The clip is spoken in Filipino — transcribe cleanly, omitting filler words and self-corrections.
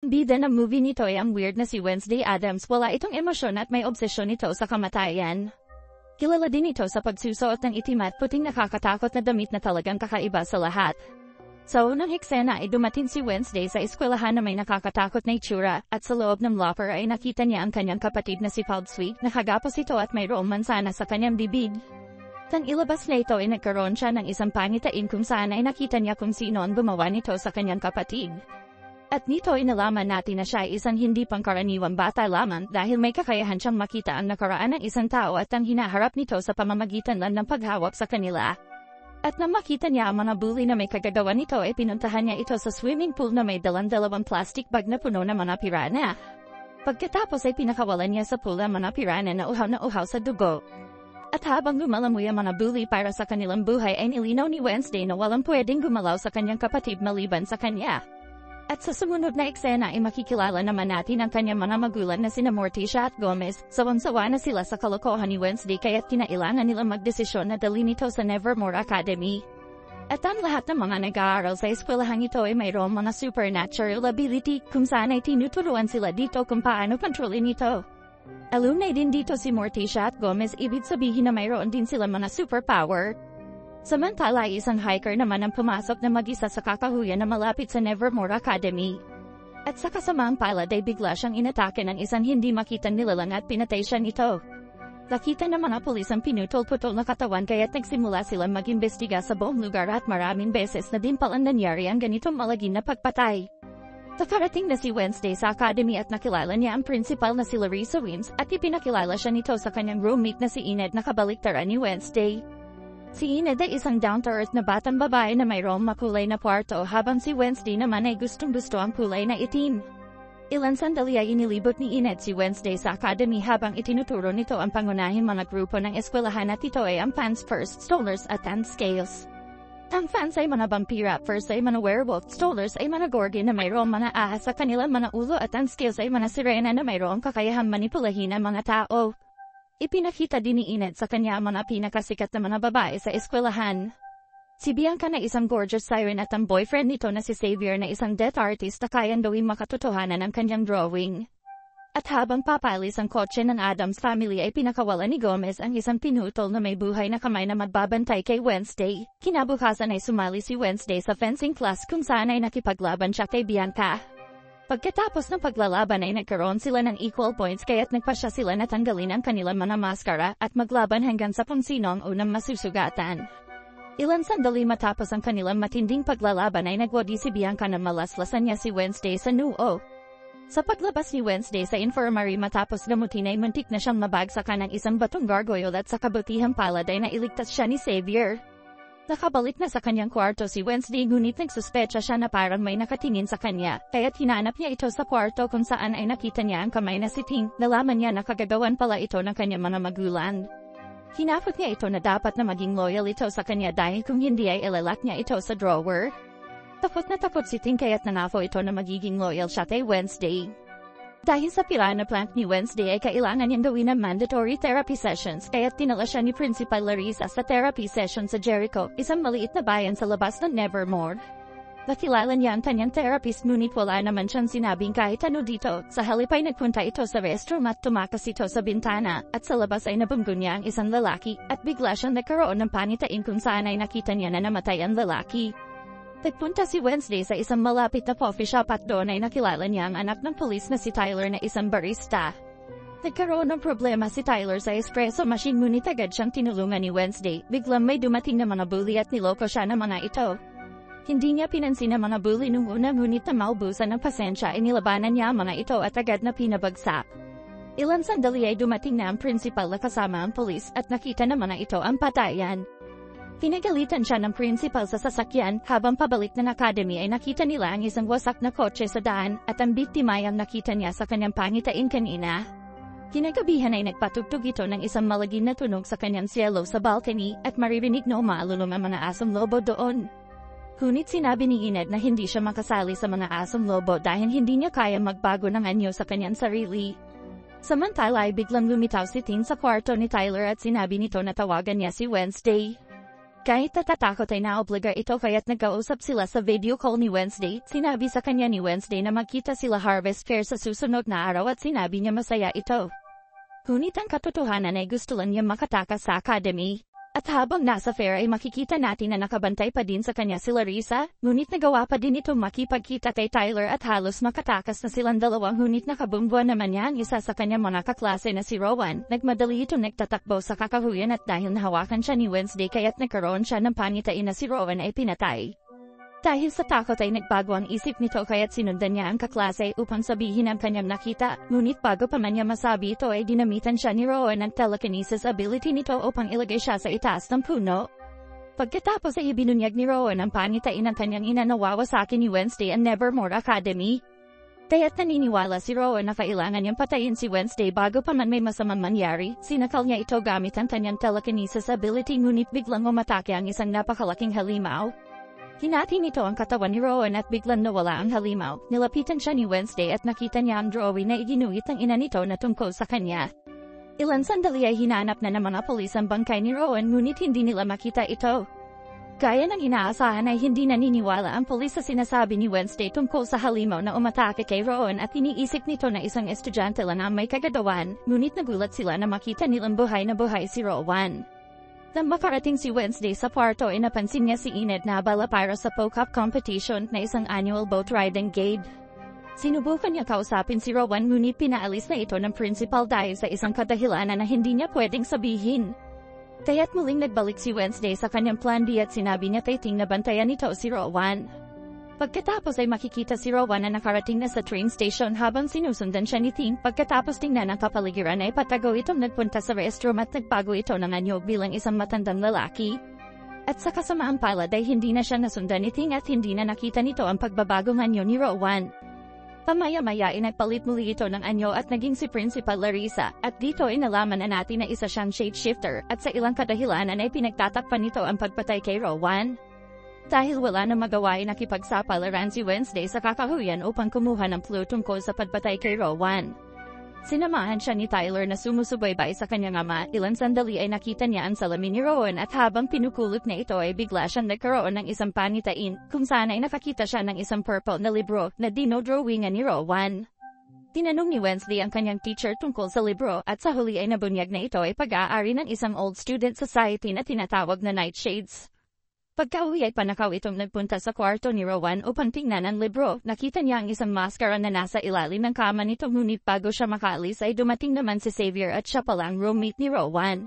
Bida ng movie nito ay ang weird na si Wednesday Addams. Wala itong emosyon at may obsesyon nito sa kamatayan. Kilala din ito sa pagsusuot ng itim at puting nakakatakot na damit na talagang kakaiba sa lahat. Sa unang eksena ay dumating si Wednesday sa eskwelahan na may nakakatakot na itsura, at sa loob ng locker ay nakita niya ang kanyang kapatid na si Falswy, nakagapos ito at mayroong mansana sa kanyang bibig. Nang ilabas na ito ay nagkaroon siya ng isang pangitain kung saan ay nakita niya kung sino ang gumawa nito sa kanyang kapatid. At nito ay nalaman natin na siya ay isang hindi pangkaraniwang bata lamang dahil may kakayahan siyang makita ang nakaraan ng isang tao at ang hinaharap nito sa pamamagitan lang ng paghawak sa kanila. At nang makita niya ang mga bully na may kagagawa nito ay pinuntahan niya ito sa swimming pool na may dalang-dalawang plastic bag na puno ng mga pirana. Pagkatapos ay pinakawalan niya sa pool ang mga pirana na uhaw sa dugo. At habang lumalamoy ang mga bully para sa kanilang buhay ay nilinaw ni Wednesday na walang pwedeng gumalaw sa kanyang kapatid maliban sa kanya. At sa sumunod na eksena ay makikilala naman natin ang kanyang mga magulang na sina Morticia at Gomez. Sawang-sawa na sila sa kalokohan ni Wednesday kaya't kinailangan nilang magdesisyon na dalhin ito sa Nevermore Academy. At ang lahat ng mga nag-aaral sa eskwelahang ito ay mayroong mga supernatural ability kung saan ay tinuturuan sila dito kung paano kontrolin ito. Alumni din dito si Morticia at Gomez, ibig sabihin na mayroon din sila mga superpower. Samantala isang hiker naman ang pumasok na mag-isa sa kakahuyan na malapit sa Nevermore Academy. At sa kasamaang palad ay bigla siyang inatake ng isang hindi makitang nilalang at pinatay siya nito. Nakita ng mga pulis ang pinutol-putol na katawan kaya't nagsimula silang mag-imbestiga sa buong lugar at maraming beses na din palang nangyari ang ganitong malagim na pagpatay. Nakarating na si Wednesday sa academy at nakilala niya ang principal na si Larissa Wims at ipinakilala siya nito sa kanyang roommate na si Enid na kabaliktaran ni Wednesday. Si Enid ay isang down-to-earth na batang babae na mayroong makulay na kwarto habang si Wednesday naman ay gustong-gusto ang kulay na itim. Ilan sandali ay inilibot ni Enid si Wednesday sa academy habang itinuturo nito ang pangunahing mga grupo ng eskwelahan at ito ay ang Fans First, Stolers at ang Scales. Ang fans ay mga vampira, first ay mga werewolf, stolers ay mga gorgon na mayroong mga ahas sa kanilang mga ulo at ang scales ay mga sirena na mayroong kakayahang manipulahin ang mga tao. Ipinakita din ni Enid sa kanya ang mga pinakasikat na mga babae sa eskwelahan. Si Bianca na isang gorgeous siren at ang boyfriend nito na si Xavier na isang death artist na kayang gawing makatotohanan ang kanyang drawing. At habang papalis ang kotse ng Addams family ay pinakawalan ni Gomez ang isang pinutol na may buhay na kamay na magbabantay kay Wednesday. Kinabukasan ay sumali si Wednesday sa fencing class kung saan ay nakipaglaban siya kay Bianca. Pagkatapos ng paglalaban ay nagkaroon sila ng equal points kaya't nagpasya sila na tanggalin ang kanilang mga maskara at maglaban hanggang sa kung sino ang unang masusugatan. Ilan sandali matapos ang kanilang matinding paglalaban ay nagwadi si Bianca na malaslasan niya si Wednesday sa noo. Sa paglabas ni Wednesday sa infirmary matapos gamutin ay muntik na siyang mabagsakan ng isang batong gargoyle at sa kabutihang palad ay nailigtas siya ni Xavier. Nakabalik na sa kanyang kwarto si Wednesday ngunit nagsuspecha siya na parang may nakatingin sa kanya, kaya't hinanap niya ito sa kwarto kung saan ay nakita niya ang kamay na si Ting. Nalaman niya na kagagawan pala ito ng kanyang mga magulang. Hinapot niya ito na dapat na maging loyal ito sa kanya dahil kung hindi ay ilalak niya ito sa drawer. Takot na takot si Ting kaya't nanafo ito na magiging loyal siya kay Wednesday. Dahil sa piranha plant ni Wednesday ay kailangan niyang gawin ang mandatory therapy sessions kaya't tinala siya ni Principal Larissa sa therapy session sa Jericho, isang maliit na bayan sa labas ng Nevermore. Nakilala niya ang kanyang therapist ngunit wala naman siyang sinabing kahit ano dito. Sa halip ay nagpunta ito sa restroom at tumakas ito sa bintana at sa labas ay nabunggo niya ang isang lalaki at bigla siyang nagkaroon ng panitain kung saan ay nakita niya na namatay ang lalaki. Nagpunta si Wednesday sa isang malapit na coffee shop at doon ay nakilala niya ang anak ng pulis na si Tyler na isang barista. Nagkaroon ng problema si Tyler sa espresso machine ngunit agad siyang tinulungan ni Wednesday. Biglang may dumating na mga bully at niloko siya ng mga ito. Hindi niya pinansin ang mga bully nung una ngunit na maubusan ng pasensya ay nilabanan niya ang mga ito at agad na pinabagsak. Ilan sandali ay dumating na ang principal na kasama ang pulis at nakita ng mga ito ang patayan. Pinagalitan siya ng principal sa sasakyan habang pabalik ng academy ay nakita nila ang isang wasak na kotse sa daan at ang biktima ay ang nakita niya sa kanyang pangitain kanina. Kinagabihan ay nagpatugtog ito ng isang malagim na tunog sa kanyang cielo sa balcony at maririnig na umaalulong ang mga asong lobo doon. Ngunit sinabi ni Enid na hindi siya makasali sa mga asong lobo dahil hindi niya kaya magbago ng anyo sa kanyang sarili. Samantala ay biglang lumitaw si Ting sa kwarto ni Tyler at sinabi nito na tawagan niya si Wednesday. Kahit natatakot ay naobliga ito kaya't nagkausap sila sa video call ni Wednesday. Sinabi sa kanya ni Wednesday na magkita sila Harvest Fair sa susunod na araw at sinabi niya masaya ito. Ngunit ang katotohanan ay gusto lang niya makatakas sa academy. At habang nasa fair ay makikita natin na nakabantay pa din sa kanya si Larissa, ngunit nagawa pa din itong makipagkita kay Tyler at halos makatakas na silang dalawang ngunit nakabumbuan naman niya ang isa sa kanyang mga kaklase na si Rowan. Nagmadali itong nagtatakbo sa kakahuyan at dahil nahawakan siya ni Wednesday kaya't nagkaroon siya ng panitain na si Rowan ay pinatay. Dahil sa takot ay nagbago ang isip nito kaya't sinundan niya ang kaklase upang sabihin ang kanyang nakita, ngunit bago pa man niya masabi ito ay dinamitan siya ni Rowan ng telekinesis ability nito upang ilagay siya sa itaas ng puno. Pagkatapos ay ibinunyag ni Rowan ang panitain ng kanyang ina na wawasakin ni Wednesday ang Nevermore Academy. Kaya't naniniwala si Rowan na kailangan niyang patayin si Wednesday bago pa man may masamang mangyari. Sinakal niya ito gamit ang kanyang telekinesis ability ngunit biglang umatake ang isang napakalaking halimaw. Hinati nito ang katawan ni Rowan at biglang nawala ang halimaw. Nilapitan siya ni Wednesday at nakita niya ang drawing na iginuhit ng ina nito na tungkol sa kanya. Ilang sandali ay hinanap na ng mga pulis ang bangkay ni Rowan ngunit hindi nila makita ito. Gaya ng inaasahan ay hindi naniniwala ang pulis sa sinasabi ni Wednesday tungkol sa halimaw na umatake kay Rowan at iniisip nito na isang estudyante lang ang may kagagawan, ngunit nagulat sila na makita nilang buhay na buhay si Rowan. Nang makarating si Wednesday sa kwarto ay napansin niya si Enid na abala para sa POCAP competition na isang annual boat riding guide. Sinubukan niya kausapin si Rowan ngunit pinaalis na ito ng principal dahil sa isang kadahilanan na hindi niya pwedeng sabihin. Kaya't muling nagbalik si Wednesday sa kanyang plan B at sinabi niya kay Ting na bantayan nito si Rowan. Pagkatapos ay makikita si Rowan na nakarating na sa train station habang sinusundan siya ni Ting. Pagkatapos tingnan ang kapaligiran ay patago itong nagpunta sa restroom at nagbago ito ng anyo bilang isang matandang lalaki. At sa kasamaang palad ay hindi na siya nasundan ni Ting at hindi na nakita nito ang pagbabagong anyo ni Rowan. Pamaya-maya ay nagpalit muli ito ng anyo at naging si Principal Larissa at dito ay nalaman na natin na isa siyang shapeshifter at sa ilang kadahilanan ay pinagtatakpan nito ang pagpatay kay Rowan. Dahil wala na magawa ay nakipagsapalaran si Wednesday sa kakahuyan upang kumuha ng clue tungkol sa pagpatay kay Rowan. Sinamahan siya ni Tyler na sumusubaybay sa kanyang ama. Ilang sandali ay nakita niya ang salamin ni Rowan at habang pinukulot na ito ay bigla siyang nagkaroon ng isang panitain kung saan ay nakakita siya ng isang purple na libro na dinodrawingan ni Rowan. Tinanong ni Wednesday ang kanyang teacher tungkol sa libro at sa huli ay nabunyag na ito ay pag-aari ng isang old student society na tinatawag na Nightshades. Pagka-uwi ay panakaw itong nagpunta sa kwarto ni Rowan upang tingnan ang libro. Nakita niya ang isang maskara na nasa ilalim ng kama nito ngunit bago siya makaalis ay dumating naman si Xavier at siya palang roommate ni Rowan.